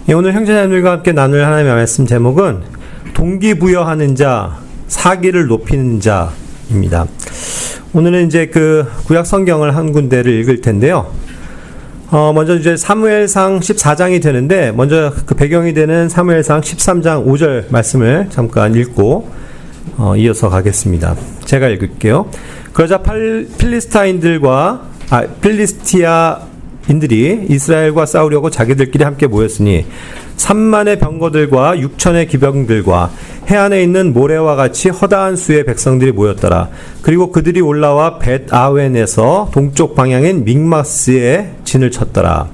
오늘 형제자매들과 함께 나눌 하나님의 말씀 제목은 동기부여하는 자, 사기를 높이는 자입니다. 오늘은 이제 그 구약 성경을 한 군데를 읽을 텐데요. 먼저 이제 사무엘상 14장이 되는데, 먼저 그 배경이 되는 사무엘상 13장 5절 말씀을 잠깐 읽고 이어서 가겠습니다. 제가 읽을게요. 그러자 필리스티아인들이 이스라엘과 싸우려고 자기들끼리 함께 모였으니 3만의 병거들과 6천의 기병들과 해안에 있는 모래와 같이 허다한 수의 백성들이 모였더라. 그리고 그들이 올라와 벳아웬에서 동쪽 방향인 믹마스에 진을 쳤더라.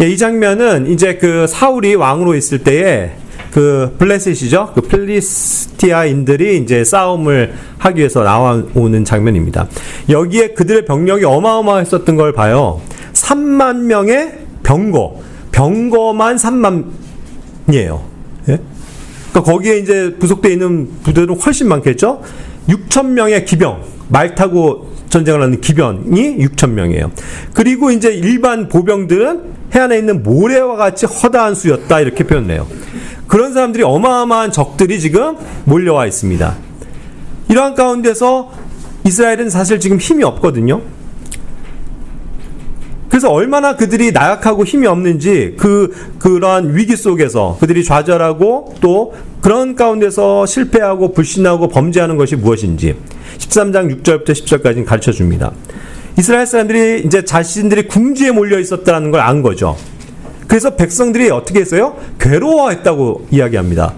이 장면은 이제 그 사울이 왕으로 있을 때에 그 블레셋이죠. 그 필리스티아인들이 이제 싸움을 하기 위해서 나와오는 장면입니다. 여기에 그들의 병력이 어마어마했었던 걸 봐요. 3만 명의 병거만 3만이에요. 예? 그러니까 거기에 이제 부속되어 있는 부대는 훨씬 많겠죠. 6천 명의 기병, 말 타고 전쟁을 하는 기병이 6천 명이에요. 그리고 이제 일반 보병들은 해안에 있는 모래와 같이 허다한 수였다, 이렇게 표현해요. 그런 사람들이, 어마어마한 적들이 지금 몰려와 있습니다. 이러한 가운데서 이스라엘은 사실 지금 힘이 없거든요. 그래서 얼마나 그들이 나약하고 힘이 없는지, 그러한 위기 속에서 그들이 좌절하고 또 그런 가운데서 실패하고 불신하고 범죄하는 것이 무엇인지 13장 6절부터 10절까지는 가르쳐 줍니다. 이스라엘 사람들이 이제 자신들이 궁지에 몰려 있었다는 걸 안 거죠. 그래서 백성들이 어떻게 했어요? 괴로워했다고 이야기합니다.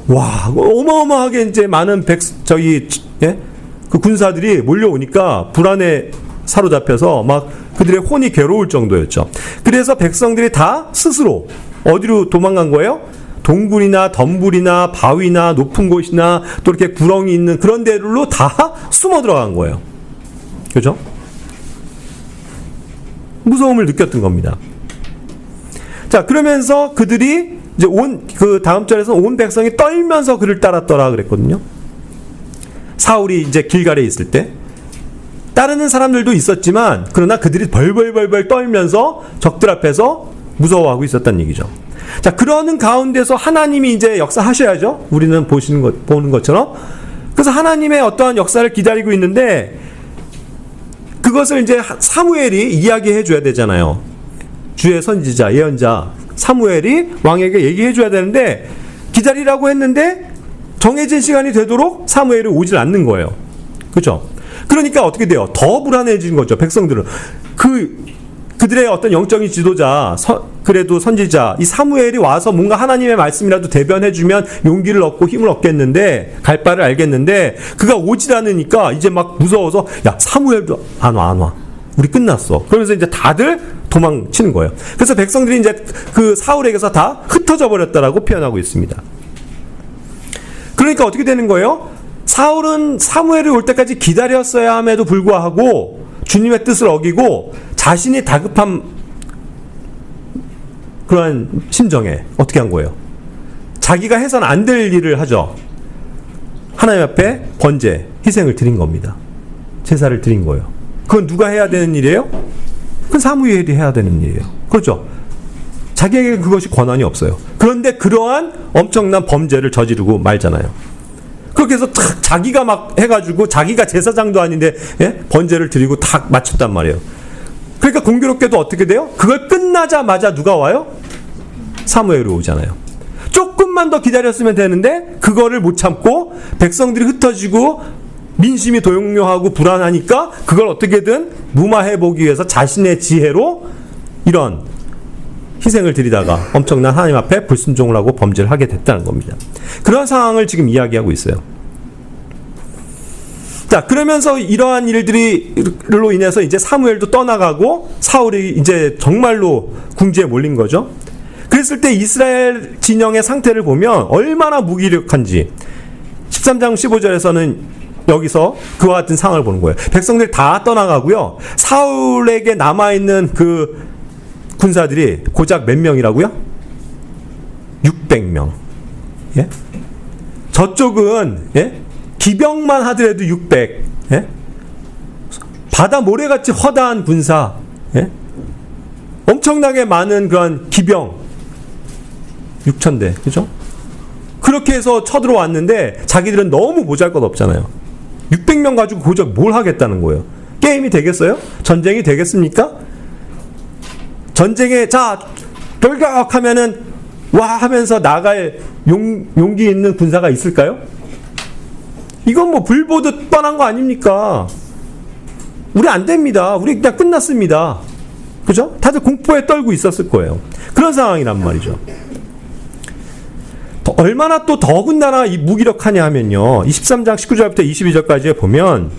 와, 어마어마하게 이제 많은 그 군사들이 몰려오니까 불안에 사로잡혀서 막 그들의 혼이 괴로울 정도였죠. 그래서 백성들이 다 스스로 어디로 도망간 거예요? 동굴이나 덤불이나 바위나 높은 곳이나 또 이렇게 구렁이 있는 그런 데로 다 숨어 들어간 거예요. 그죠? 무서움을 느꼈던 겁니다. 자, 그러면서 그들이 이제 그 다음 절에서 온 백성이 떨면서 그를 따랐더라 그랬거든요. 사울이 이제 길갈에 있을 때 따르는 사람들도 있었지만, 그러나 그들이 벌벌벌 떨면서 적들 앞에서 무서워하고 있었다는 얘기죠. 자, 그러는 가운데서 하나님이 이제 역사하셔야죠. 우리는 보는 것처럼. 그래서 하나님의 어떠한 역사를 기다리고 있는데, 그것을 이제 사무엘이 이야기해 줘야 되잖아요. 주의 선지자, 예언자 사무엘이 왕에게 얘기해 줘야 되는데, 기다리라고 했는데 정해진 시간이 되도록 사무엘이 오질 않는 거예요. 그렇죠? 그러니까 어떻게 돼요? 더 불안해진 거죠. 백성들은 그들의 어떤 영적인 지도자, 그래도 선지자 이 사무엘이 와서 뭔가 하나님의 말씀이라도 대변해주면 용기를 얻고 힘을 얻겠는데, 갈 바를 알겠는데, 그가 오질 않으니까 이제 막 무서워서, 야, 사무엘도 안 와. 우리 끝났어. 그러면서 이제 다들 도망치는 거예요. 그래서 백성들이 이제 그 사울에게서 다 흩어져 버렸다라고 표현하고 있습니다. 그러니까 어떻게 되는 거예요? 사울은 사무엘이 올 때까지 기다렸어야 함에도 불구하고 주님의 뜻을 어기고 자신이 다급한 그러한 심정에 어떻게 한 거예요? 자기가 해서는 안 될 일을 하죠. 하나님 앞에 번제, 희생을 드린 겁니다. 제사를 드린 거예요. 그건 누가 해야 되는 일이에요? 그건 사무엘이 해야 되는 일이에요. 그렇죠? 자기에게 그것이 권한이 없어요. 그런데 그러한 엄청난 범죄를 저지르고 말잖아요. 그렇게 해서 탁 자기가 막 해가지고, 자기가 제사장도 아닌데 번제를 드리고 탁 마쳤단 말이에요. 그러니까 공교롭게도 어떻게 돼요? 그걸 끝나자마자 누가 와요? 사무엘이 오잖아요. 조금만 더 기다렸으면 되는데 그거를 못 참고 백성들이 흩어지고 민심이 동요하고 불안하니까 그걸 어떻게든 무마해보기 위해서 자신의 지혜로 이런 희생을 드리다가 엄청난 하나님 앞에 불순종을 하고 범죄를 하게 됐다는 겁니다. 그런 상황을 지금 이야기하고 있어요. 자, 그러면서 이러한 일들로 인해서 이제 사무엘도 떠나가고 사울이 이제 정말로 궁지에 몰린 거죠. 그랬을 때 이스라엘 진영의 상태를 보면 얼마나 무기력한지 13장 15절에서는 여기서 그와 같은 상황을 보는 거예요. 백성들이 다 떠나가고요. 사울에게 남아있는 그 군사들이 고작 몇 명이라고요? 600명. 예? 저쪽은 기병만 하더라도 600. 바다 모래같이 허다한 군사. 엄청나게 많은 그런 기병. 6,000대. 그죠? 그렇게 해서 쳐들어왔는데 자기들은 너무 보잘것없잖아요. 600명 가지고 고작 뭘 하겠다는 거예요. 게임이 되겠어요? 전쟁이 되겠습니까? 전쟁에 자 돌격하면은 와 하면서 나갈 용기 있는 군사가 있을까요? 이건 뭐 불보듯 뻔한 거 아닙니까? 우리 안 됩니다. 우리 그냥 끝났습니다. 그죠? 다들 공포에 떨고 있었을 거예요. 그런 상황이란 말이죠. 얼마나 또 더군다나 이 무기력하냐 하면요. 23장 19절부터 22절까지에 보면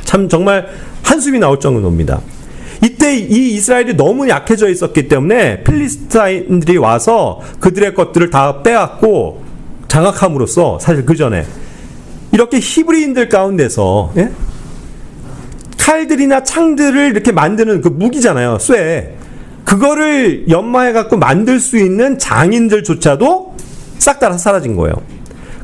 참 정말 한숨이 나올 정도입니다. 이때 이 이스라엘이 너무 약해져 있었기 때문에 필리스타인들이 와서 그들의 것들을 다 빼앗고 장악함으로써 사실 그 전에 이렇게 히브리인들 가운데서 예? 칼들이나 창들을 이렇게 만드는 그 무기잖아요. 쇠. 그거를 연마해갖고 만들 수 있는 장인들조차도 싹 다 사라진 거예요.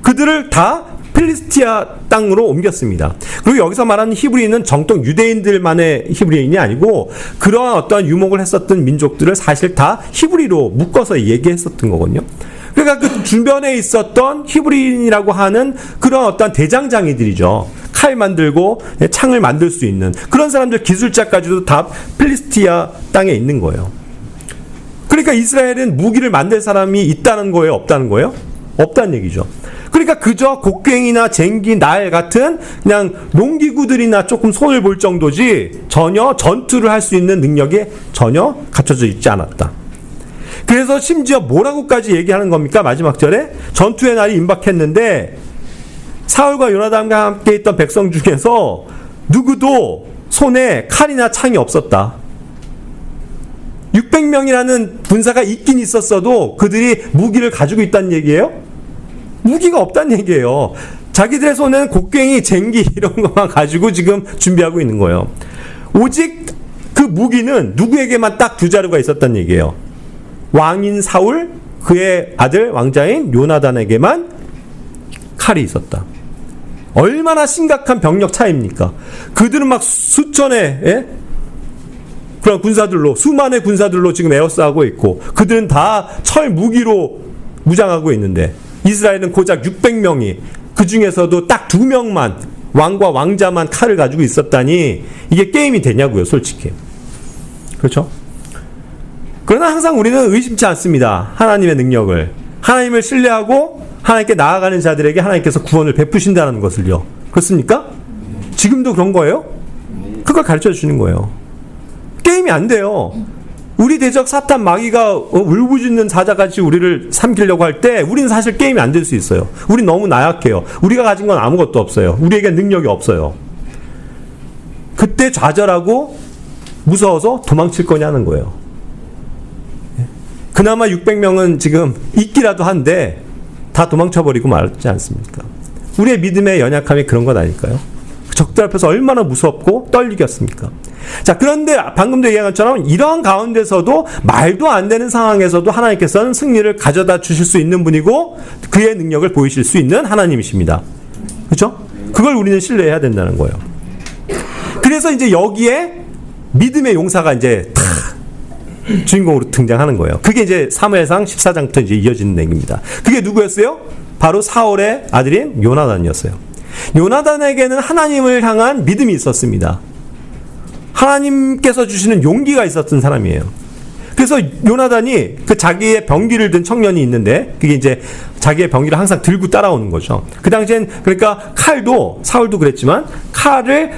그들을 다 필리스티아 땅으로 옮겼습니다. 그리고 여기서 말하는 히브리인은 정통 유대인들만의 히브리인이 아니고 그러한 어떠한 유목을 했었던 민족들을 사실 다 히브리로 묶어서 얘기했었던 거거든요. 그러니까 그 주변에 있었던 히브리인이라고 하는 그런 어떤 대장장이들이죠. 칼 만들고 창을 만들 수 있는 그런 사람들 기술자까지도 다 필리스티아 땅에 있는 거예요. 그러니까 이스라엘은 무기를 만들 사람이 있다는 거예요? 없다는 거예요? 없다는 얘기죠. 그러니까 그저 곡괭이나 쟁기, 날 같은 그냥 농기구들이나 조금 손을 볼 정도지 전혀 전투를 할 수 있는 능력이 전혀 갖춰져 있지 않았다. 그래서 심지어 뭐라고까지 얘기하는 겁니까? 마지막 절에 전투의 날이 임박했는데 사울과 요나단과 함께 있던 백성 중에서 누구도 손에 칼이나 창이 없었다. 600명이라는 군사가 있긴 있었어도 그들이 무기를 가지고 있다는 얘기예요? 무기가 없다는 얘기예요. 자기들의 손에는 곡괭이, 쟁기 이런 것만 가지고 지금 준비하고 있는 거예요. 오직 그 무기는 누구에게만 딱 두 자루가 있었다는 얘기예요. 왕인 사울, 그의 아들 왕자인 요나단에게만 칼이 있었다. 얼마나 심각한 병력 차이입니까? 그들은 막 수천의 예? 그런 군사들로 수만의 군사들로 지금 에워싸고 있고 그들은 다 철 무기로 무장하고 있는데 이스라엘은 고작 600명이 그 중에서도 딱 2명만 왕과 왕자만 칼을 가지고 있었다니 이게 게임이 되냐고요, 솔직히. 그렇죠? 그러나 항상 우리는 의심치 않습니다. 하나님의 능력을. 하나님을 신뢰하고 하나님께 나아가는 자들에게 하나님께서 구원을 베푸신다는 것을요. 그렇습니까? 지금도 그런 거예요? 그걸 가르쳐 주는 거예요. 게임이 안 돼요. 우리 대적 사탄 마귀가 울부짖는 사자같이 우리를 삼키려고 할 때 우리는 사실 게임이 안 될 수 있어요. 우린 너무 나약해요. 우리가 가진 건 아무것도 없어요. 우리에게 능력이 없어요. 그때 좌절하고 무서워서 도망칠 거냐는 거예요. 그나마 600명은 지금 있기라도 한데 다 도망쳐버리고 말지 않습니까? 우리의 믿음의 연약함이 그런 것 아닐까요? 적들 앞에서 얼마나 무섭고 떨리겠습니까? 자, 그런데 방금도 얘기한 것처럼 이런 가운데서도 말도 안 되는 상황에서도 하나님께서는 승리를 가져다 주실 수 있는 분이고 그의 능력을 보이실 수 있는 하나님이십니다. 그렇죠? 그걸 우리는 신뢰해야 된다는 거예요. 그래서 이제 여기에 믿음의 용사가 이제 다 주인공으로 등장하는 거예요. 그게 이제 사무엘상 14장부터 이제 이어지는 얘기입니다. 그게 누구였어요? 바로 사울의 아들인 요나단이었어요. 요나단에게는 하나님을 향한 믿음이 있었습니다. 하나님께서 주시는 용기가 있었던 사람이에요. 그래서 요나단이 그 자기의 병기를 든 청년이 있는데 그게 이제 자기의 병기를 항상 들고 따라오는 거죠. 그 당시엔 그러니까 칼도 사울도 그랬지만 칼을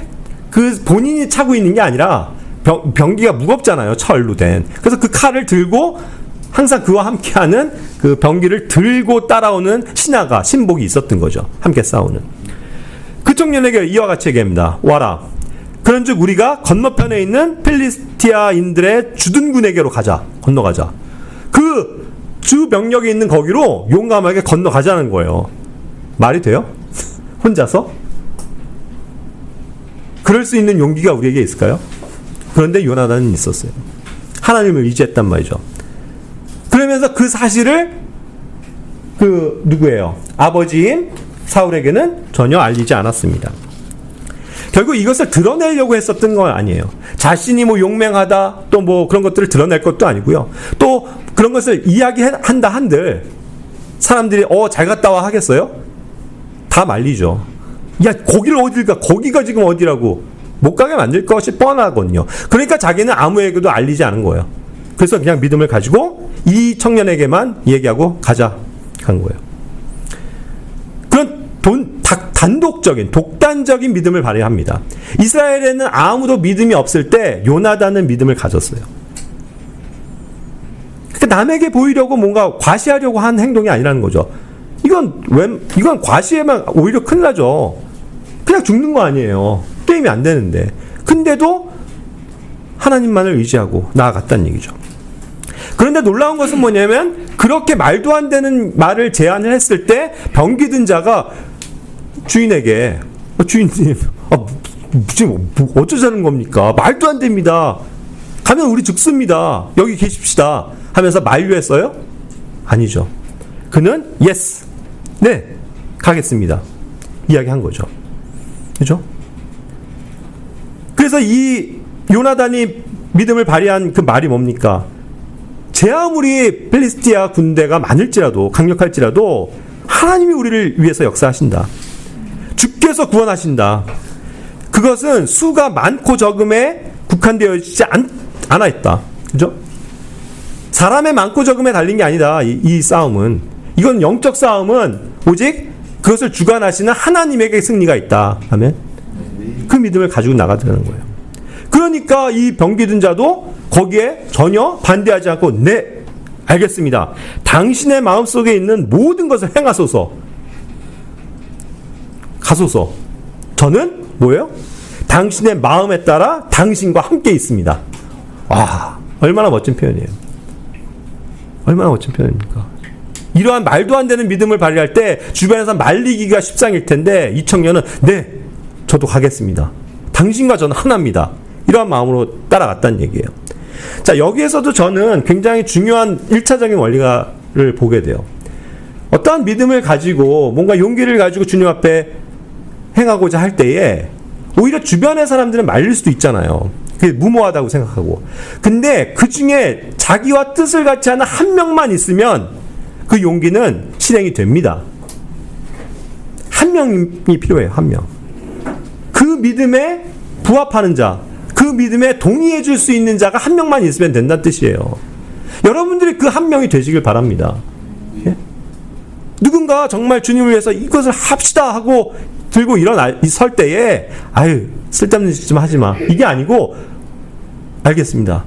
그 본인이 차고 있는 게 아니라 병기가 무겁잖아요. 철로 된. 그래서 그 칼을 들고 항상 그와 함께하는 그 병기를 들고 따라오는 신하가 신복이 있었던 거죠. 함께 싸우는. 그 청년에게 이와 같이 얘기합니다. 와라. 그런즉 우리가 건너편에 있는 필리스티아인들의 주둔 군에게로 가자. 건너가자. 그 주 병력이 있는 거기로 용감하게 건너가자는 거예요. 말이 돼요? 혼자서? 그럴 수 있는 용기가 우리에게 있을까요? 그런데 요나단은 있었어요. 하나님을 의지했단 말이죠. 그러면서 그 사실을 그 누구예요? 아버지인 사울에게는 전혀 알리지 않았습니다. 결국 이것을 드러내려고 했었던 건 아니에요. 자신이 뭐 용맹하다 또 뭐 그런 것들을 드러낼 것도 아니고요. 또 그런 것을 이야기한다 한들 사람들이 잘 갔다 와 하겠어요? 다 말리죠. 야, 거기를 어딜 가? 거기가 지금 어디라고? 못 가게 만들 것이 뻔하거든요. 그러니까 자기는 아무에게도 알리지 않은 거예요. 그래서 그냥 믿음을 가지고 이 청년에게만 얘기하고 가자 간 거예요. 그런 단독적인 독단적인 믿음을 발휘합니다. 이스라엘에는 아무도 믿음이 없을 때 요나단은 믿음을 가졌어요. 그러니까 남에게 보이려고 뭔가 과시하려고 한 행동이 아니라는 거죠. 이건 과시에만 오히려 큰일 나죠. 그냥 죽는 거 아니에요. 게임이 안 되는데. 근데도 하나님만을 의지하고 나아갔다는 얘기죠. 그런데 놀라운 것은 뭐냐면 그렇게 말도 안 되는 말을 제안을 했을 때 병기든 자가 주인에게 주인님 지금 어쩌자는 겁니까? 말도 안 됩니다. 가면 우리 죽습니다. 여기 계십시다 하면서 만류했어요? 아니죠. 그는 yes, 네, 가겠습니다. 이야기한 거죠. 그죠? 그래서 이 요나단이 믿음을 발휘한 그 말이 뭡니까? 제 아무리 필리스티아 군대가 많을지라도 강력할지라도 하나님이 우리를 위해서 역사하신다. 주께서 구원하신다. 그것은 수가 많고 적음에 국한되어 있지 않아 있다. 그죠? 사람의 많고 적음에 달린 게 아니다. 이 싸움은. 이건 영적 싸움은 오직 그것을 주관하시는 하나님에게 승리가 있다. 하면 그 믿음을 가지고 나가자는 거예요. 그러니까 이 병기든 자도 거기에 전혀 반대하지 않고 네, 알겠습니다. 당신의 마음속에 있는 모든 것을 행하소서. 가소서. 저는 뭐예요? 당신의 마음에 따라 당신과 함께 있습니다. 와, 얼마나 멋진 표현이에요. 얼마나 멋진 표현입니까? 이러한 말도 안 되는 믿음을 발휘할 때 주변에서 말리기가 십상일 텐데 이 청년은 네, 저도 가겠습니다. 당신과 저는 하나입니다. 이러한 마음으로 따라갔다는 얘기예요. 자, 여기에서도 저는 굉장히 중요한 1차적인 원리를 보게 돼요. 어떠한 믿음을 가지고 뭔가 용기를 가지고 주님 앞에 행하고자 할 때에 오히려 주변의 사람들은 말릴 수도 있잖아요. 그게 무모하다고 생각하고. 근데 그 중에 자기와 뜻을 같이 하는 한 명만 있으면 그 용기는 실행이 됩니다. 한 명이 필요해요. 한 명. 그 믿음에 부합하는 자, 그 믿음에 동의해 줄 수 있는 자가 한 명만 있으면 된다는 뜻이에요. 여러분들이 그 한 명이 되시길 바랍니다. 예? 누군가 정말 주님을 위해서 이것을 합시다 하고 들고 설 때에 아유, 쓸데없는 짓 좀 하지 마. 이게 아니고 알겠습니다.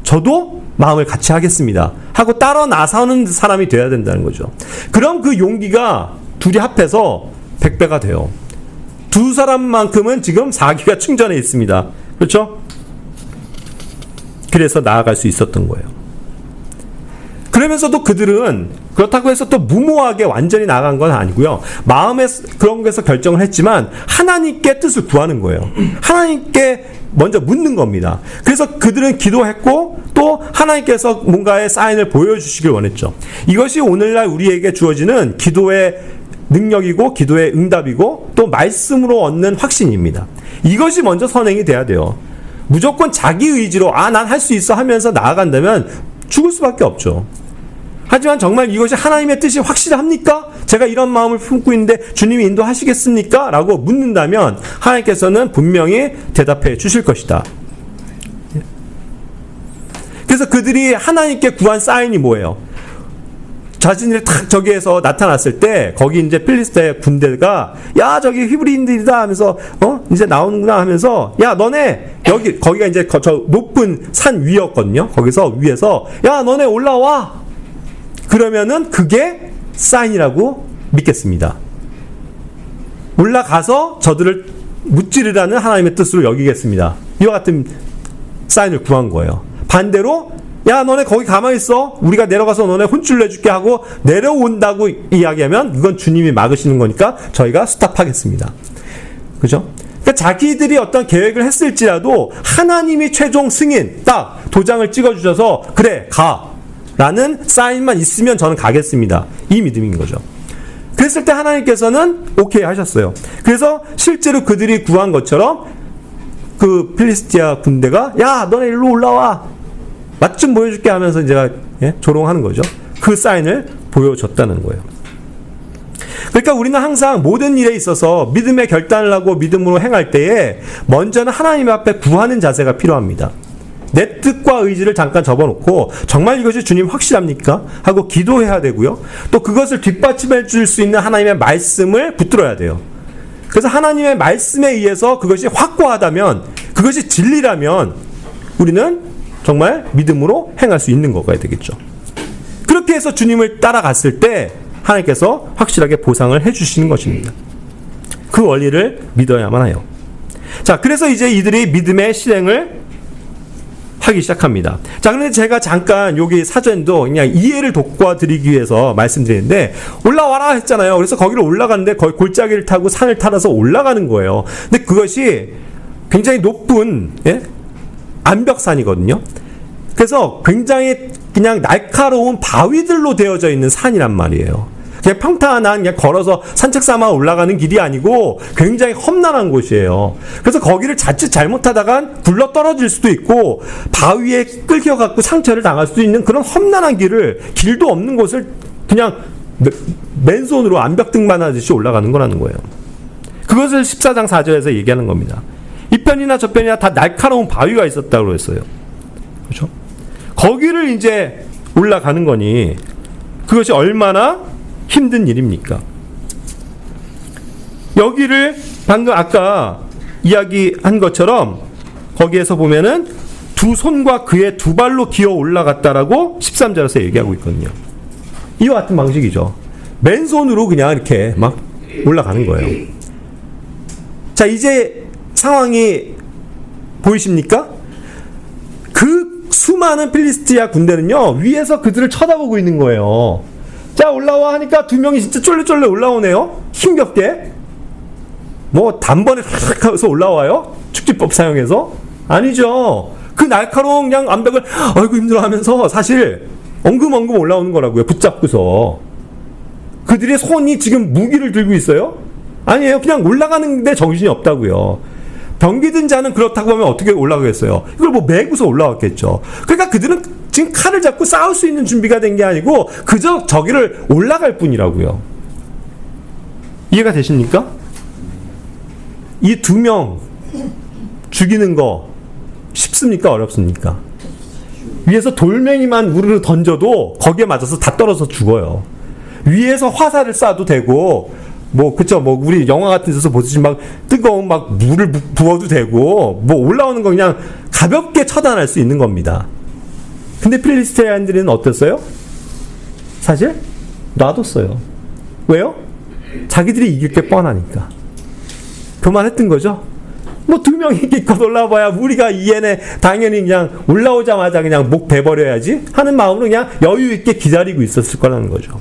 저도 마음을 같이 하겠습니다. 하고 따라 나서는 사람이 돼야 된다는 거죠. 그럼 그 용기가 둘이 합해서 100배가 돼요. 두 사람만큼은 지금 4기가 충전해 있습니다. 그렇죠? 그래서 나아갈 수 있었던 거예요. 그러면서도 그들은 그렇다고 해서 또 무모하게 완전히 나간 건 아니고요. 마음에 그런 거에서 결정을 했지만 하나님께 뜻을 구하는 거예요. 하나님께 먼저 묻는 겁니다. 그래서 그들은 기도했고 또 하나님께서 뭔가의 사인을 보여주시길 원했죠. 이것이 오늘날 우리에게 주어지는 기도의 능력이고 기도의 응답이고 또 말씀으로 얻는 확신입니다. 이것이 먼저 선행이 돼야 돼요. 무조건 자기 의지로 난 할 수 있어 하면서 나아간다면 죽을 수밖에 없죠. 하지만 정말 이것이 하나님의 뜻이 확실합니까? 제가 이런 마음을 품고 있는데 주님이 인도하시겠습니까? 라고 묻는다면 하나님께서는 분명히 대답해 주실 것이다. 그래서 그들이 하나님께 구한 사인이 뭐예요? 자신들이 탁 저기에서 나타났을 때 거기 이제 필리스트의 군대가 야 저기 히브리인들이다 하면서 이제 나오는구나 하면서 야 너네 거기가 이제 저 높은 산 위였거든요. 거기서 위에서 야 너네 올라와. 그러면은 그게 사인이라고 믿겠습니다. 올라가서 저들을 무찌르라는 하나님의 뜻으로 여기겠습니다. 이와 같은 사인을 구한 거예요. 반대로 야 너네 거기 가만히 있어. 우리가 내려가서 너네 혼쭐 내줄게 하고 내려온다고 이야기하면 이건 주님이 막으시는 거니까 저희가 스탑하겠습니다. 그죠? 그러니까 자기들이 어떤 계획을 했을지라도 하나님이 최종 승인 딱 도장을 찍어주셔서 그래 가 라는 사인만 있으면 저는 가겠습니다. 이 믿음인 거죠. 그랬을 때 하나님께서는 오케이 하셨어요. 그래서 실제로 그들이 구한 것처럼 그 필리스티아 군대가 야 너네 일로 올라와 맛 좀 보여줄게 하면서 이제 조롱하는 거죠. 그 사인을 보여줬다는 거예요. 그러니까 우리는 항상 모든 일에 있어서 믿음의 결단을 하고 믿음으로 행할 때에 먼저는 하나님 앞에 구하는 자세가 필요합니다. 내 뜻과 의지를 잠깐 접어놓고 정말 이것이 주님 확실합니까? 하고 기도해야 되고요. 또 그것을 뒷받침해 줄 수 있는 하나님의 말씀을 붙들어야 돼요. 그래서 하나님의 말씀에 의해서 그것이 확고하다면, 그것이 진리라면 우리는 정말 믿음으로 행할 수 있는 거가 되겠죠. 그렇게 해서 주님을 따라갔을 때 하나님께서 확실하게 보상을 해주시는 것입니다. 그 원리를 믿어야만 해요. 자, 그래서 이제 이들이 믿음의 실행을 하기 시작합니다. 자, 그런데 제가 잠깐 여기 사전도 그냥 이해를 돕고드리기 위해서 말씀드리는데, 올라와라 했잖아요. 그래서 거기를 올라갔는데 거의 골짜기를 타고 산을 타서 올라가는 거예요. 근데 그것이 굉장히 높은 암벽산이거든요. 그래서 굉장히 그냥 날카로운 바위들로 되어져 있는 산이란 말이에요. 그냥 평탄한 그냥 걸어서 산책 삼아 올라가는 길이 아니고 굉장히 험난한 곳이에요. 그래서 거기를 자칫 잘못하다간 굴러 떨어질 수도 있고 바위에 끌려갖고 상처를 당할 수도 있는 그런 험난한 길을, 길도 없는 곳을 그냥 맨손으로 암벽등반 하듯이 올라가는 거라는 거예요. 그것을 14장 4절에서 얘기하는 겁니다. 이 편이나 저 편이나 다 날카로운 바위가 있었다고 했어요. 그렇죠? 거기를 이제 올라가는 거니 그것이 얼마나 힘든 일입니까? 여기를 방금 아까 이야기한 것처럼 거기에서 보면은 두 손과 그의 두 발로 기어 올라갔다라고 13절에서 얘기하고 있거든요. 이와 같은 방식이죠. 맨손으로 그냥 이렇게 막 올라가는 거예요. 자, 이제 상황이 보이십니까? 그 수많은 필리스티아 군대는요, 위에서 그들을 쳐다보고 있는 거예요. 자, 올라와 하니까 두 명이 진짜 쫄래쫄래 올라오네요. 힘겹게. 뭐 단번에 탁 해서 올라와요? 축지법 사용해서? 아니죠. 그 날카로운 그냥 암벽을 아이고 힘들어 하면서 사실 엉금엉금 올라오는 거라고요. 붙잡고서. 그들의 손이 지금 무기를 들고 있어요? 아니에요. 그냥 올라가는데 정신이 없다고요. 병기 든 자는 그렇다고 하면 어떻게 올라가겠어요? 이걸 뭐 메고서 올라왔겠죠. 그러니까 그들은 지금 칼을 잡고 싸울 수 있는 준비가 된 게 아니고 그저 저기를 올라갈 뿐이라고요. 이해가 되십니까? 이 두 명 죽이는 거 쉽습니까? 어렵습니까? 위에서 돌멩이만 우르르 던져도 거기에 맞아서 다 떨어져 죽어요. 위에서 화살을 쏴도 되고 그쵸, 우리 영화 같은 데서 보듯이 막 뜨거운 막 물을 부어도 되고, 올라오는 거 그냥 가볍게 처단할 수 있는 겁니다. 근데 필리스티아인들은 어땠어요? 사실 놔뒀어요. 왜요? 자기들이 이길 게 뻔하니까. 그만했던 거죠. 두 명이 기껏 올라와봐야 우리가 이해네 당연히 그냥 올라오자마자 그냥 목 베버려야지 하는 마음으로 그냥 여유 있게 기다리고 있었을 거라는 거죠.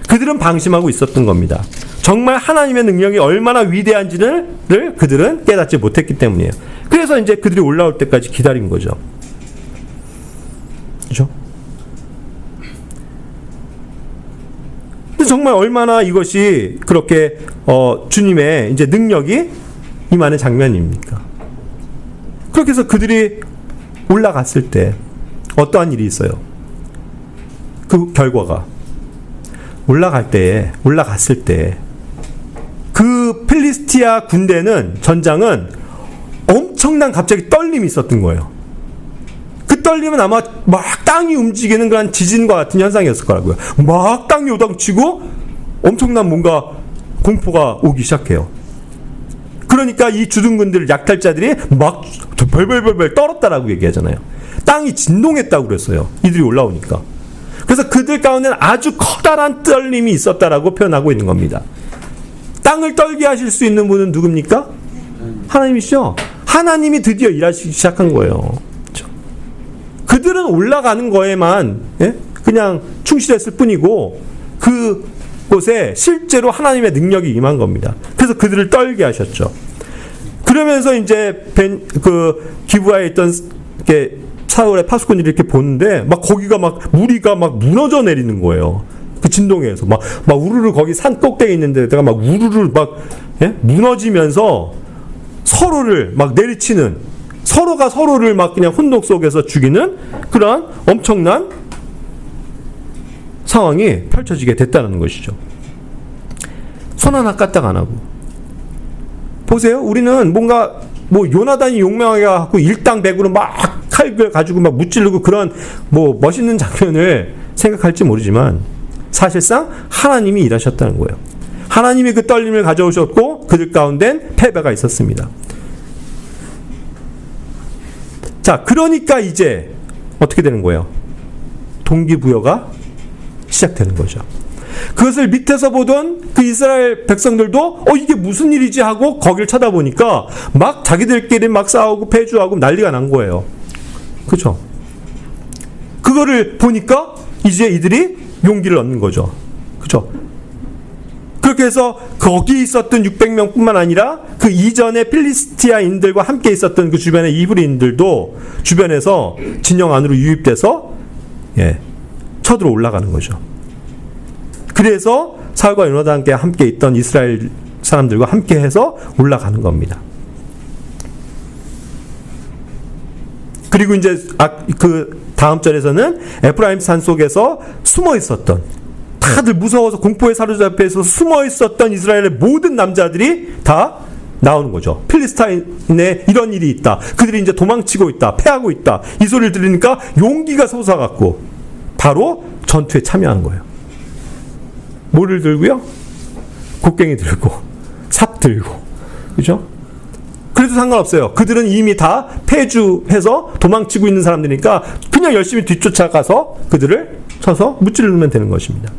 그들은 방심하고 있었던 겁니다. 정말 하나님의 능력이 얼마나 위대한지를 그들은 깨닫지 못했기 때문이에요. 그래서 이제 그들이 올라올 때까지 기다린 거죠. 그렇죠? 근데 정말 얼마나 이것이 그렇게 주님의 이제 능력이 임하는 장면입니까? 그렇게 해서 그들이 올라갔을 때 어떠한 일이 있어요? 그 결과가 올라갔을 때 그 필리스티아 군대는 전장은 엄청난 갑자기 떨림이 있었던 거예요. 그 떨림은 아마 막 땅이 움직이는 그런 지진과 같은 현상이었을 거라고요. 막 땅이 요동치고 엄청난 뭔가 공포가 오기 시작해요. 그러니까 이 주둔군들 약탈자들이 막 벌벌벌벌 떨었다라고 얘기하잖아요. 땅이 진동했다고 그랬어요. 이들이 올라오니까. 그래서 그들 가운데는 아주 커다란 떨림이 있었다라고 표현하고 있는 겁니다. 땅을 떨게 하실 수 있는 분은 누굽니까? 하나님이시죠. 하나님이 드디어 일하시기 시작한 거예요. 그렇죠? 그들은 올라가는 거에만 그냥 충실했을 뿐이고 그곳에 실제로 하나님의 능력이 임한 겁니다. 그래서 그들을 떨게 하셨죠. 그러면서 이제 기브아에 있던 사울의 파수꾼들이 이렇게 보는데 막 거기가 막 무리가 막 무너져 내리는 거예요. 그 진동에서 막 우르르 거기 산 꼭대기 있는데 내가 막 우르르 막 무너지면서 서로를 막 내리치는, 서로가 서로를 막 그냥 혼동 속에서 죽이는 그런 엄청난 상황이 펼쳐지게 됐다는 것이죠. 손 하나 까딱 안 하고. 보세요. 우리는 뭔가 요나단이 용맹하게 갖고 일당백으로 막 칼을 가지고 막 무찌르고 그런 멋있는 장면을 생각할지 모르지만 사실상 하나님이 일하셨다는 거예요. 하나님이 그 떨림을 가져오셨고 그들 가운데는 패배가 있었습니다. 자, 그러니까 이제 어떻게 되는 거예요? 동기부여가 시작되는 거죠. 그것을 밑에서 보던 그 이스라엘 백성들도 이게 무슨 일이지 하고 거길 쳐다보니까 막 자기들끼리 막 싸우고 패주하고 난리가 난 거예요. 그렇죠? 그거를 보니까 이제 이들이 용기를 얻는 거죠. 그렇죠? 그렇게 해서 거기 있었던 600명뿐만 아니라 그 이전에 필리스티아인들과 함께 있었던 그 주변의 이브리인들도 주변에서 진영 안으로 유입돼서 쳐들어 올라가는 거죠. 그래서 사울과 요나단과 함께 있던 이스라엘 사람들과 함께 해서 올라가는 겁니다. 그리고 이제 그 다음 절에서는 에프라임 산 속에서 숨어 있었던, 다들 무서워서 공포에 사로잡혀 있어서 숨어 있었던 이스라엘의 모든 남자들이 다 나오는 거죠. 필리스타인에 이런 일이 있다. 그들이 이제 도망치고 있다. 패하고 있다. 이 소리를 들으니까 용기가 솟아갖고 바로 전투에 참여한 거예요. 뭐를 들고요? 곡괭이 들고 삽 들고, 그죠? 그래도 상관없어요. 그들은 이미 다 패주해서 도망치고 있는 사람들이니까 그냥 열심히 뒤쫓아가서 그들을 쳐서 무찌르면 되는 것입니다.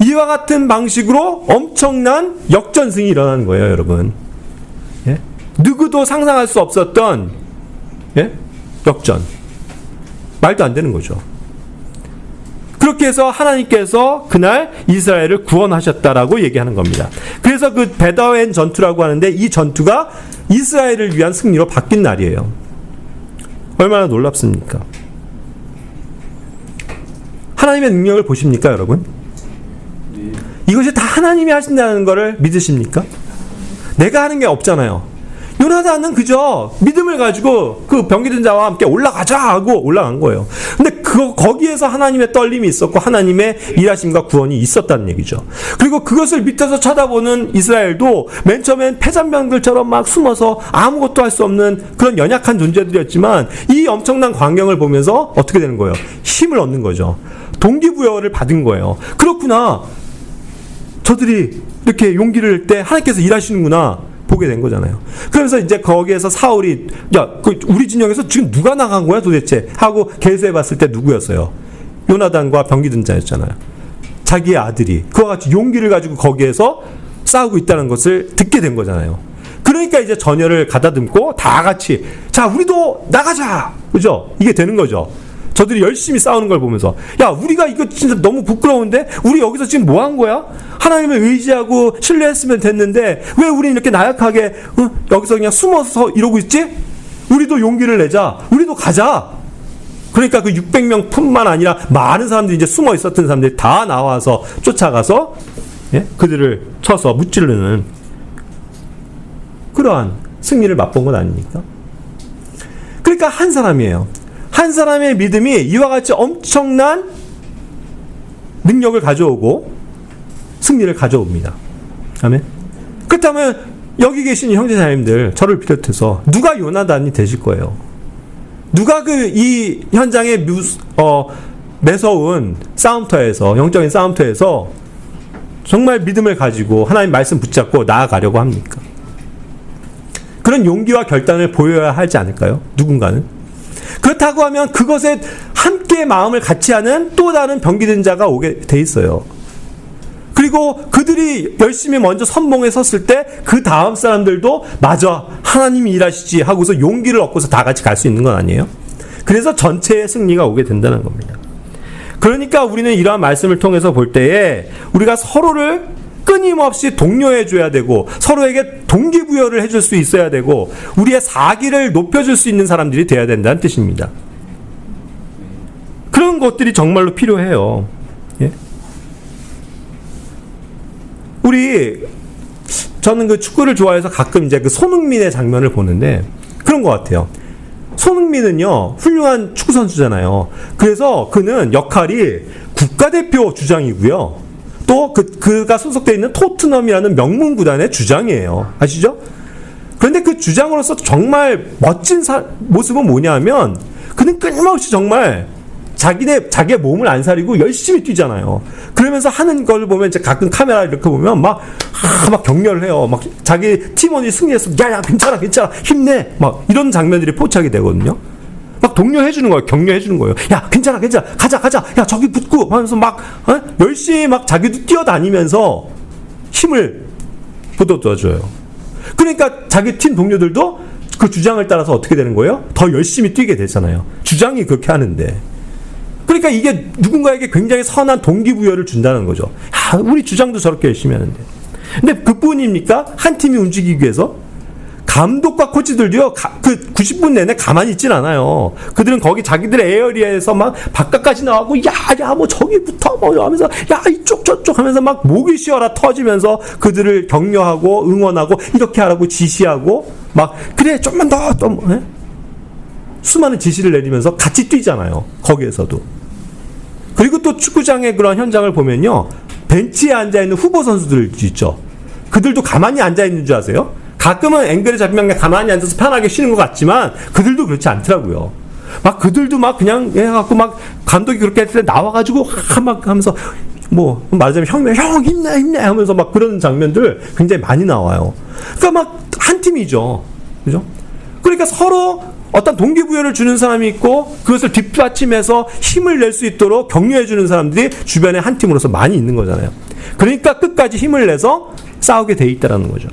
이와 같은 방식으로 엄청난 역전승이 일어나는 거예요, 여러분. 누구도 상상할 수 없었던 역전. 말도 안 되는 거죠. 그렇게 해서 하나님께서 그날 이스라엘을 구원하셨다라고 얘기하는 겁니다. 그래서 그 베다웬 전투라고 하는데 이 전투가 이스라엘을 위한 승리로 바뀐 날이에요. 얼마나 놀랍습니까? 하나님의 능력을 보십니까, 여러분? 이것이 다 하나님이 하신다는 것을 믿으십니까? 내가 하는 게 없잖아요. 요나단은 그저 믿음을 가지고 그 병기든 자와 함께 올라가자 하고 올라간 거예요. 근데 거기에서 하나님의 떨림이 있었고 하나님의 일하심과 구원이 있었다는 얘기죠. 그리고 그것을 밑에서 쳐다보는 이스라엘도 맨 처음엔 패잔병들처럼 막 숨어서 아무것도 할 수 없는 그런 연약한 존재들이었지만 이 엄청난 광경을 보면서 어떻게 되는 거예요? 힘을 얻는 거죠. 동기부여를 받은 거예요. 그렇구나. 저들이 이렇게 용기를 낼 때 하나님께서 일하시는구나 보게 된 거잖아요. 그래서 이제 거기에서 사울이 우리 진영에서 지금 누가 나간 거야 도대체 하고 계수해 봤을 때 누구였어요? 요나단과 병기든 자였잖아요. 자기의 아들이 그와 같이 용기를 가지고 거기에서 싸우고 있다는 것을 듣게 된 거잖아요. 그러니까 이제 전열을 가다듬고 다 같이 자 우리도 나가자, 그죠? 이게 되는 거죠. 저들이 열심히 싸우는 걸 보면서 야 우리가 이거 진짜 너무 부끄러운데 우리 여기서 지금 뭐 한 거야? 하나님을 의지하고 신뢰했으면 됐는데 왜 우리는 이렇게 나약하게 여기서 그냥 숨어서 이러고 있지? 우리도 용기를 내자. 우리도 가자. 그러니까 그 600명 뿐만 아니라 많은 사람들이 이제 숨어 있었던 사람들이 다 나와서 쫓아가서 그들을 쳐서 무찌르는 그러한 승리를 맛본 건 아닙니까? 그러니까 한 사람이에요. 한 사람의 믿음이 이와 같이 엄청난 능력을 가져오고 승리를 가져옵니다. 아멘. 그렇다면 여기 계신 형제자매님들, 저를 비롯해서 누가 요나단이 되실 거예요? 누가 이 현장에 매서운 싸움터에서, 영적인 싸움터에서 정말 믿음을 가지고 하나님 말씀 붙잡고 나아가려고 합니까? 그런 용기와 결단을 보여야 하지 않을까요? 누군가는? 그렇다고 하면 그것에 함께 마음을 같이 하는 또 다른 병기든 자가 오게 돼 있어요. 그리고 그들이 열심히 먼저 선봉에 섰을 때 그 다음 사람들도 맞아 하나님이 일하시지 하고서 용기를 얻고서 다 같이 갈 수 있는 건 아니에요? 그래서 전체의 승리가 오게 된다는 겁니다. 그러니까 우리는 이러한 말씀을 통해서 볼 때에 우리가 서로를 끊임없이 독려해 줘야 되고 서로에게 동기부여를 해줄 수 있어야 되고 우리의 사기를 높여줄 수 있는 사람들이 돼야 된다는 뜻입니다. 그런 것들이 정말로 필요해요. 예? 저는 그 축구를 좋아해서 가끔 이제 그 손흥민의 장면을 보는데 그런 것 같아요. 손흥민은요 훌륭한 축구 선수잖아요. 그래서 그는 역할이 국가대표 주장이고요. 또 그가 소속되어 있는 토트넘이라는 명문 구단의 주장이에요. 아시죠? 그런데 그 주장으로서 정말 멋진 모습은 뭐냐면 그는 끊임없이 정말 자기의 몸을 안 사리고 열심히 뛰잖아요. 그러면서 하는 걸 보면 이제 가끔 카메라 이렇게 보면 막 격려를 해요. 막 자기 팀원이 승리해서 야야 괜찮아 힘내 막 이런 장면들이 포착이 되거든요. 막 독려해 주는 거예요. 격려해 주는 거예요. 야 괜찮아 가자 야 저기 붙고 하면서 막 열심히 막 자기도 뛰어다니면서 힘을 북돋워줘요. 그러니까 자기 팀 동료들도 그 주장을 따라서 어떻게 되는 거예요? 더 열심히 뛰게 되잖아요. 주장이 그렇게 하는데. 그러니까 이게 누군가에게 굉장히 선한 동기부여를 준다는 거죠. 야, 우리 주장도 저렇게 열심히 하는데. 근데 그뿐입니까? 한 팀이 움직이기 위해서 감독과 코치들도요, 그 90분 내내 가만히 있진 않아요. 그들은 거기 자기들의 에어리아에서 막 바깥까지 나가고, 야, 뭐 저기부터 뭐 하면서, 야, 이쪽 저쪽 하면서 막 목이 쉬어라 터지면서 그들을 격려하고 응원하고 이렇게 하라고 지시하고 막, 그래, 좀만 더, 네? 수많은 지시를 내리면서 같이 뛰잖아요. 거기에서도. 그리고 또 축구장의 그런 현장을 보면요, 벤치에 앉아있는 후보 선수들 있죠. 그들도 가만히 앉아있는 줄 아세요? 가끔은 앵글에 잡히면 그냥 가만히 앉아서 편하게 쉬는 것 같지만 그들도 그렇지 않더라고요. 막 그들도 막 그냥 해갖고 막 감독이 그렇게 했을 때 나와가지고 막 하면서 뭐 말하자면 형 힘내 하면서 막 그런 장면들 굉장히 많이 나와요. 그러니까 막 한 팀이죠. 그죠? 그러니까 서로 어떤 동기부여를 주는 사람이 있고 그것을 뒷받침해서 힘을 낼 수 있도록 격려해주는 사람들이 주변에 한 팀으로서 많이 있는 거잖아요. 그러니까 끝까지 힘을 내서 싸우게 돼 있다는 거죠.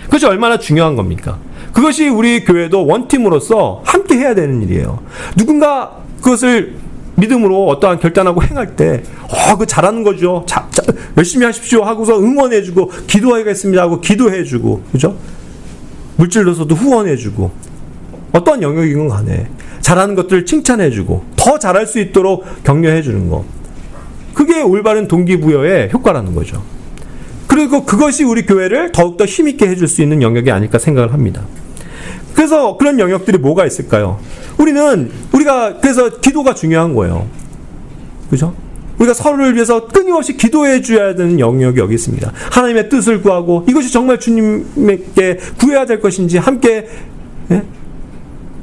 그것이 얼마나 중요한 겁니까? 그것이 우리 교회도 원팀으로서 함께 해야 되는 일이에요. 누군가 그것을 믿음으로 어떠한 결단하고 행할 때, 그거 잘하는 거죠. 열심히 하십시오 하고서 응원해주고, 기도하겠습니다 하고 기도해주고, 그죠? 물질로서도 후원해주고, 어떤 영역이건 간에 잘하는 것들을 칭찬해주고, 더 잘할 수 있도록 격려해주는 거. 그게 올바른 동기부여의 효과라는 거죠. 그리고 그것이 우리 교회를 더욱더 힘있게 해줄 수 있는 영역이 아닐까 생각을 합니다. 그래서 그런 영역들이 뭐가 있을까요? 우리가 그래서 기도가 중요한 거예요. 그죠? 우리가 서로를 위해서 끊임없이 기도해 줘야 되는 영역이 여기 있습니다. 하나님의 뜻을 구하고 이것이 정말 주님께 구해야 될 것인지 함께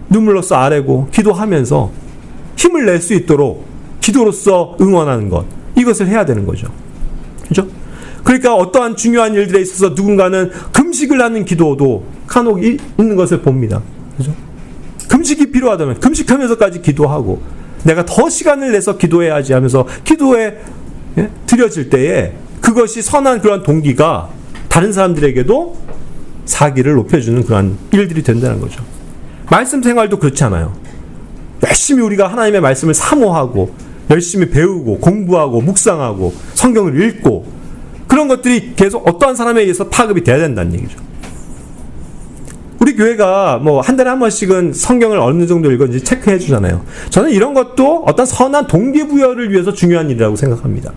눈물로써 아뢰고 기도하면서 힘을 낼 수 있도록 기도로서 응원하는 것, 이것을 해야 되는 거죠. 그죠? 그러니까 어떠한 중요한 일들에 있어서 누군가는 금식을 하는 기도도 간혹 있는 것을 봅니다. 그죠? 금식이 필요하다면 금식하면서까지 기도하고 내가 더 시간을 내서 기도해야지 하면서 기도에 드려질 때에 그것이 선한 그런 동기가 다른 사람들에게도 사기를 높여주는 그런 일들이 된다는 거죠. 말씀 생활도 그렇지 않아요. 열심히 우리가 하나님의 말씀을 사모하고 열심히 배우고 공부하고 묵상하고 성경을 읽고 그런 것들이 계속 어떠한 사람에 의해서 파급이 돼야 된다는 얘기죠. 우리 교회가 뭐 한 달에 한 번씩은 성경을 어느 정도 읽었는지 체크해 주잖아요. 저는 이런 것도 어떤 선한 동기부여를 위해서 중요한 일이라고 생각합니다.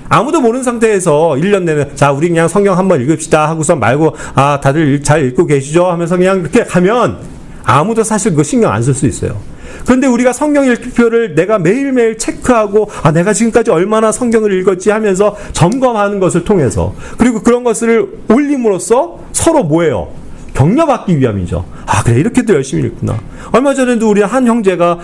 아무도 모르는 상태에서 1년 내내 자 우리 그냥 성경 한번 읽읍시다 하고서 말고 다들 잘 읽고 계시죠 하면서 그냥 이렇게 가면 아무도 사실 그거 신경 안 쓸 수 있어요. 그런데 우리가 성경 읽기표를 내가 매일매일 체크하고 내가 지금까지 얼마나 성경을 읽었지 하면서 점검하는 것을 통해서 그리고 그런 것을 올림으로써 서로 뭐예요? 격려받기 위함이죠. 그래 이렇게도 열심히 읽구나. 얼마 전에도 우리 한 형제가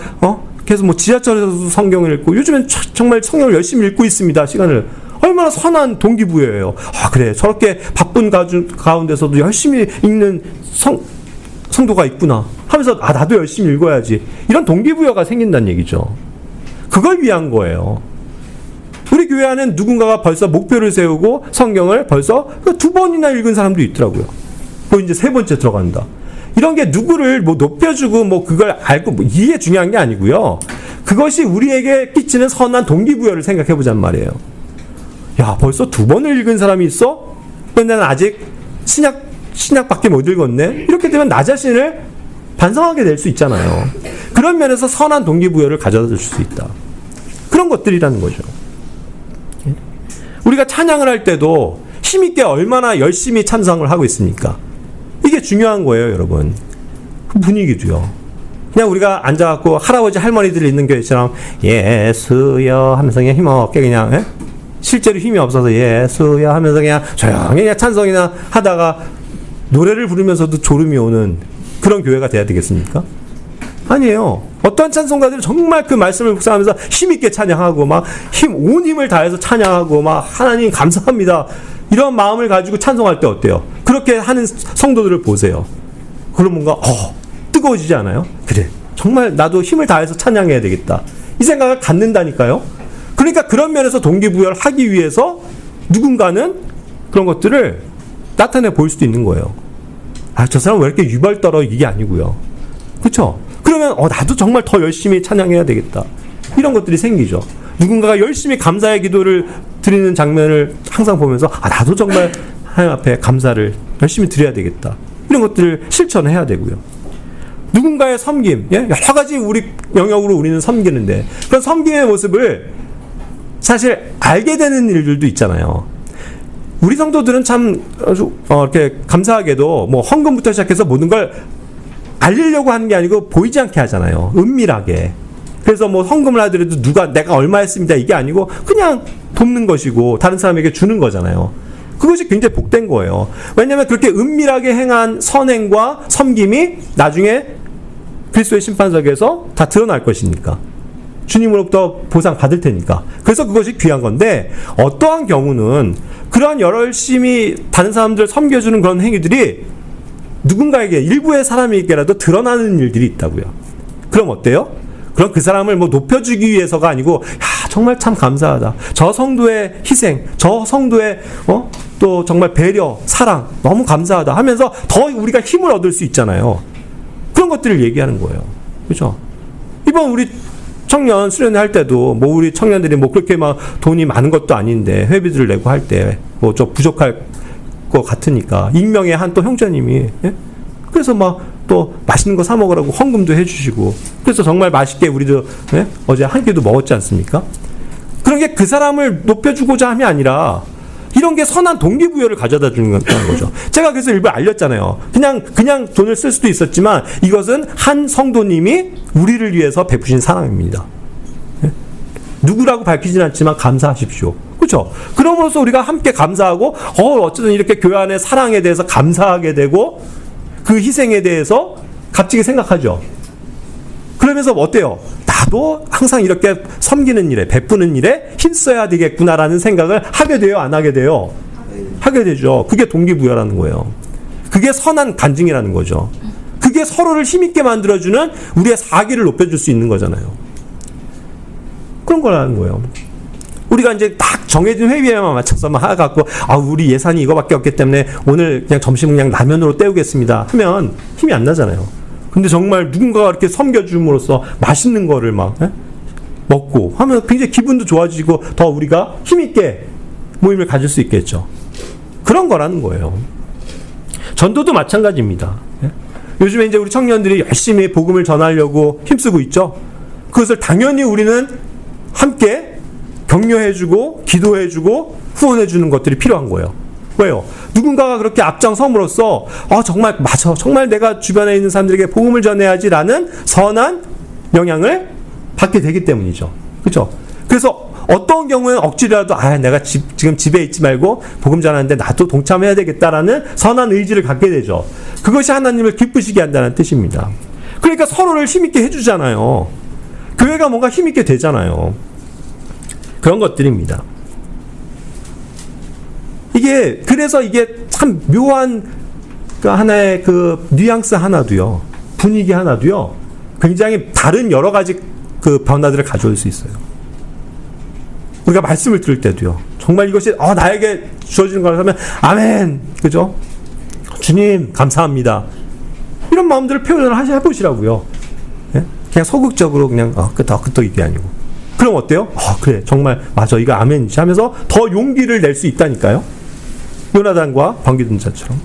계속 뭐 지하철에서도 성경을 읽고 요즘엔 정말 성경을 열심히 읽고 있습니다. 시간을. 얼마나 선한 동기부여예요. 그래 저렇게 바쁜 가운데서도 열심히 읽는 성도가 있구나 하면서 나도 열심히 읽어야지. 이런 동기부여가 생긴다는 얘기죠. 그걸 위한 거예요. 우리 교회 안엔 누군가가 벌써 목표를 세우고 성경을 벌써 2번이나 읽은 사람도 있더라고요. 이제 3번째 들어간다. 이런 게 누구를 뭐 높여주고 뭐 그걸 알고 이게 중요한 게 아니고요. 그것이 우리에게 끼치는 선한 동기부여를 생각해 보자는 말이에요. 야, 벌써 2번을 읽은 사람이 있어? 근데 나는 아직 신약밖에 못 읽었네? 이렇게 되면 나 자신을 반성하게 될 수 있잖아요. 그런 면에서 선한 동기부여를 가져다 줄 수 있다. 그런 것들이라는 거죠. 우리가 찬양을 할 때도 힘있게 얼마나 열심히 찬성을 하고 있습니까? 이게 중요한 거예요, 여러분. 분위기도요. 그냥 우리가 앉아갖고 할아버지 할머니들이 있는 교회처럼 예수여 하면서 그냥 힘없게 그냥 예? 실제로 힘이 없어서 예수여 하면서 그냥 조용히 그냥 찬송이나 하다가 노래를 부르면서도 졸음이 오는 그런 교회가 돼야 되겠습니까? 아니에요. 어떠한 찬송가들이 정말 그 말씀을 묵상하면서 힘있게 찬양하고 막 온 힘을 다해서 찬양하고 막 하나님 감사합니다. 이런 마음을 가지고 찬송할 때 어때요? 그렇게 하는 성도들을 보세요. 그럼 뭔가 뜨거워지지 않아요? 그래, 정말 나도 힘을 다해서 찬양해야 되겠다. 이 생각을 갖는다니까요. 그러니까 그런 면에서 동기부여를 하기 위해서 누군가는 그런 것들을 나타내 보일 수도 있는 거예요. 아, 저 사람 왜 이렇게 유발 떨어? 이게 아니고요. 그렇죠? 그러면 나도 정말 더 열심히 찬양해야 되겠다. 이런 것들이 생기죠. 누군가가 열심히 감사의 기도를 드리는 장면을 항상 보면서 나도 정말 하나님 앞에 감사를 열심히 드려야 되겠다. 이런 것들을 실천해야 되고요. 누군가의 섬김, 예? 여러 가지 우리 영역으로 우리는 섬기는데 그런 섬김의 모습을 사실 알게 되는 일들도 있잖아요. 우리 성도들은 참 이렇게 감사하게도 뭐 헌금부터 시작해서 모든 걸 알리려고 하는 게 아니고 보이지 않게 하잖아요. 은밀하게. 그래서 뭐 헌금을 하더라도 내가 얼마 했습니다 이게 아니고 그냥 돕는 것이고 다른 사람에게 주는 거잖아요. 그것이 굉장히 복된 거예요. 왜냐하면 그렇게 은밀하게 행한 선행과 섬김이 나중에 그리스도의 심판석에서 다 드러날 것이니까. 주님으로부터 보상 받을 테니까. 그래서 그것이 귀한 건데 어떠한 경우는 그러한 열심히 다른 사람들을 섬겨주는 그런 행위들이 누군가에게 일부의 사람에게라도 드러나는 일들이 있다고요. 그럼 어때요? 그럼 그 사람을 뭐 높여주기 위해서가 아니고 정말 참 감사하다. 저 성도의 희생, 저 성도의 또 정말 배려, 사랑 너무 감사하다 하면서 더 우리가 힘을 얻을 수 있잖아요. 그런 것들을 얘기하는 거예요. 그렇죠? 이번 우리 청년 수련회 할 때도 뭐 우리 청년들이 뭐 그렇게 막 돈이 많은 것도 아닌데 회비들을 내고 할 때 뭐 좀 부족할 것 같으니까 익명의 한 또 형제님이 예? 그래서 막 또 맛있는 거 사 먹으라고 헌금도 해주시고 그래서 정말 맛있게 우리도 예? 어제 한 끼도 먹었지 않습니까? 그런 게 그 사람을 높여주고자 함이 아니라 이런 게 선한 동기부여를 가져다 주는 거죠. 제가 그래서 일부 알렸잖아요. 그냥 돈을 쓸 수도 있었지만 이것은 한 성도님이 우리를 위해서 베푸신 사랑입니다. 예? 누구라고 밝히진 않지만 감사하십시오. 그렇죠? 그러면서 우리가 함께 감사하고 어쨌든 이렇게 교회 안의 사랑에 대해서 감사하게 되고 그 희생에 대해서 값지게 생각하죠. 그러면서 어때요? 나도 항상 이렇게 섬기는 일에 베푸는 일에 힘써야 되겠구나라는 생각을 하게 돼요? 안 하게 돼요? 하게 되죠. 그게 동기부여라는 거예요. 그게 선한 간증이라는 거죠. 그게 서로를 힘있게 만들어주는 우리의 사기를 높여줄 수 있는 거잖아요. 그런 거라는 거예요. 우리가 이제 딱 정해진 회의에만 맞춰서만 해갖고 우리 예산이 이거밖에 없기 때문에 오늘 그냥 점심 그냥 라면으로 때우겠습니다 하면 힘이 안 나잖아요. 근데 정말 누군가가 이렇게 섬겨줌으로써 맛있는 거를 막 먹고 하면 굉장히 기분도 좋아지고 더 우리가 힘있게 모임을 가질 수 있겠죠. 그런 거라는 거예요. 전도도 마찬가지입니다. 요즘에 이제 우리 청년들이 열심히 복음을 전하려고 힘쓰고 있죠. 그것을 당연히 우리는 함께 격려해주고 기도해주고 후원해주는 것들이 필요한 거예요. 왜요? 누군가가 그렇게 앞장섬으로써 정말 맞아, 정말 내가 주변에 있는 사람들에게 복음을 전해야지라는 선한 영향을 받게 되기 때문이죠. 그렇죠? 그래서 어떤 경우에는 억지라도 내가 지금 집에 있지 말고 복음 전하는데 나도 동참해야 되겠다라는 선한 의지를 갖게 되죠. 그것이 하나님을 기쁘시게 한다는 뜻입니다. 그러니까 서로를 힘있게 해주잖아요. 교회가 뭔가 힘있게 되잖아요. 그런 것들입니다. 그래서 이게 참 묘한 하나의 그 뉘앙스 하나도요, 분위기 하나도요, 굉장히 다른 여러 가지 그 변화들을 가져올 수 있어요. 우리가 말씀을 들을 때도요, 정말 이것이 나에게 주어지는 거라면 아멘, 그죠? 주님 감사합니다. 이런 마음들을 표현을 해보시라고요. 예? 그냥 소극적으로 그냥 끄떡 이게 아니고. 그럼 어때요? 그래 정말 맞아 이거 아멘이지 하면서 더 용기를 낼 수 있다니까요. 요나단과 방귀둔자처럼.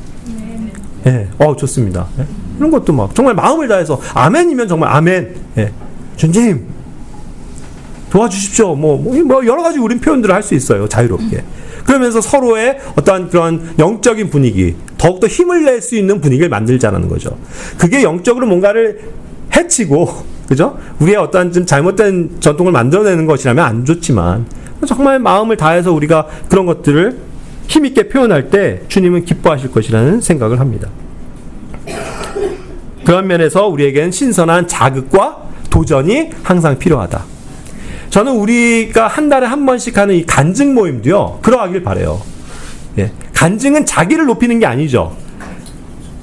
예, 좋습니다. 예? 이런 것도 막 정말 마음을 다해서 아멘이면 정말 아멘. 예. 주님 도와주십시오. 뭐 여러 가지 우린 표현들을 할 수 있어요. 자유롭게. 그러면서 서로의 어떠한 그런 영적인 분위기, 더욱더 힘을 낼 수 있는 분위기를 만들자는 거죠. 그게 영적으로 뭔가를 해치고, 그죠? 우리의 어떠한 좀 잘못된 전통을 만들어내는 것이라면 안 좋지만, 정말 마음을 다해서 우리가 그런 것들을 힘있게 표현할 때 주님은 기뻐하실 것이라는 생각을 합니다. 그런 면에서 우리에게는 신선한 자극과 도전이 항상 필요하다. 저는 우리가 한 달에 한 번씩 하는 이 간증 모임도요, 그러하길 바라요. 예. 간증은 자기를 높이는 게 아니죠.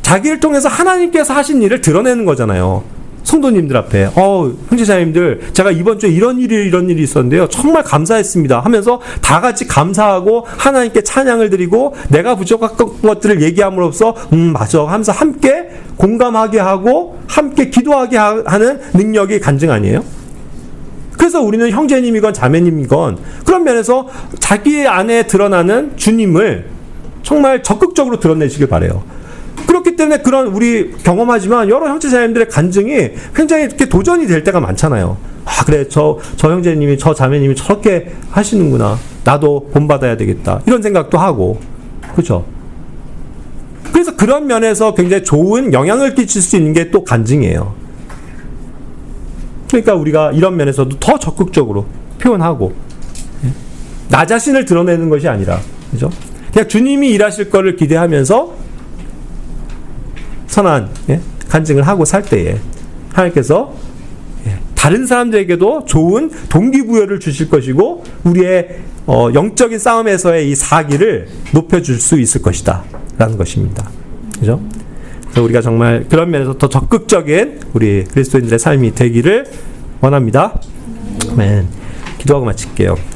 자기를 통해서 하나님께서 하신 일을 드러내는 거잖아요. 성도님들 앞에, 형제자매님들, 제가 이번 주에 이런 일이 있었는데요, 정말 감사했습니다 하면서 다 같이 감사하고 하나님께 찬양을 드리고 내가 부족한 것들을 얘기함으로써 맞아 하면서 함께 공감하게 하고 함께 기도하게 하는 능력이 간증 아니에요? 그래서 우리는 형제님이건 자매님이건 그런 면에서 자기 안에 드러나는 주님을 정말 적극적으로 드러내시길 바라요. 그렇기 때문에 그런 우리 경험하지만 여러 형제자매님들의 간증이 굉장히 이렇게 도전이 될 때가 많잖아요. 그래, 저 형제님이, 저 자매님이 저렇게 하시는구나. 나도 본받아야 되겠다. 이런 생각도 하고. 그렇죠? 그래서 그런 면에서 굉장히 좋은 영향을 끼칠 수 있는 게 또 간증이에요. 그러니까 우리가 이런 면에서도 더 적극적으로 표현하고, 나 자신을 드러내는 것이 아니라, 그죠? 그냥 주님이 일하실 거를 기대하면서 선한 간증을 하고 살 때에 하나님께서 다른 사람들에게도 좋은 동기부여를 주실 것이고 우리의 영적인 싸움에서의 이 사기를 높여줄 수 있을 것이다 라는 것입니다. 그죠? 그래서 우리가 정말 그런 면에서 더 적극적인 우리 그리스도인들의 삶이 되기를 원합니다. 아멘. 기도하고 마칠게요.